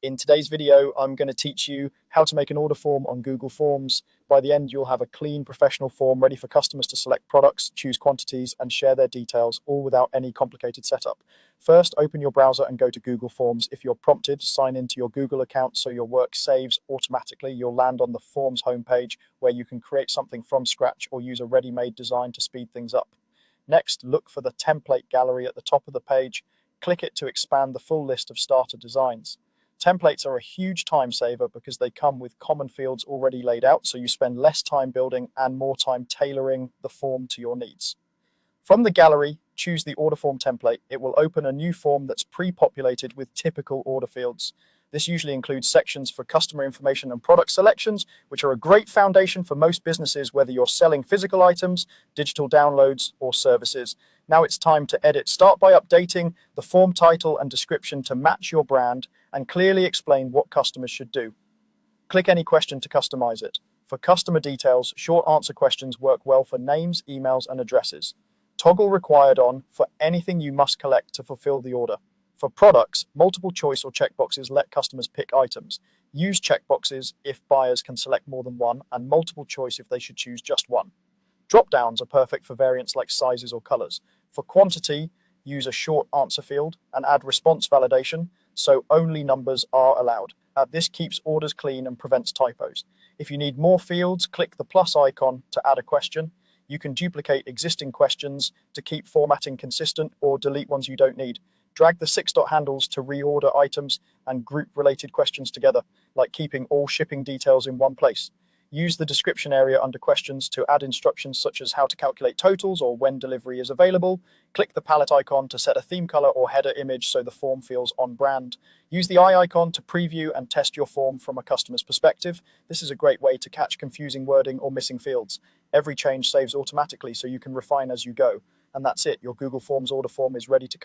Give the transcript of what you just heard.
In today's video, I'm going to teach you how to make an order form on Google Forms. By the end, you'll have a clean, professional form ready for customers to select products, choose quantities, and share their details, all without any complicated setup. First, open your browser and go to Google Forms. If you're prompted, sign into your Google account so your work saves automatically. You'll land on the Forms homepage where you can create something from scratch or use a ready-made design to speed things up. Next, look for the template gallery at the top of the page. Click it to expand the full list of starter designs. Templates are a huge time saver because they come with common fields already laid out, so you spend less time building and more time tailoring the form to your needs. From the gallery, choose the order form template. It will open a new form that's pre-populated with typical order fields. This usually includes sections for customer information and product selections, which are a great foundation for most businesses, whether you're selling physical items, digital downloads, or services. Now it's time to edit. Start by updating the form title and description to match your brand and clearly explain what customers should do. Click any question to customize it. For customer details, short answer questions work well for names, emails, and addresses. Toggle required on for anything you must collect to fulfill the order. For products, multiple choice or checkboxes let customers pick items. Use checkboxes if buyers can select more than one, and multiple choice if they should choose just one. Drop-downs are perfect for variants like sizes or colors. For quantity, use a short answer field and add response validation, so only numbers are allowed. This keeps orders clean and prevents typos. If you need more fields, click the plus icon to add a question. You can duplicate existing questions to keep formatting consistent or delete ones you don't need. Drag the 6-dot handles to reorder items and group related questions together, like keeping all shipping details in one place. Use the description area under questions to add instructions such as how to calculate totals or when delivery is available. Click the palette icon to set a theme color or header image so the form feels on brand. Use the eye icon to preview and test your form from a customer's perspective. This is a great way to catch confusing wording or missing fields. Every change saves automatically so you can refine as you go. And that's it. Your Google Forms order form is ready to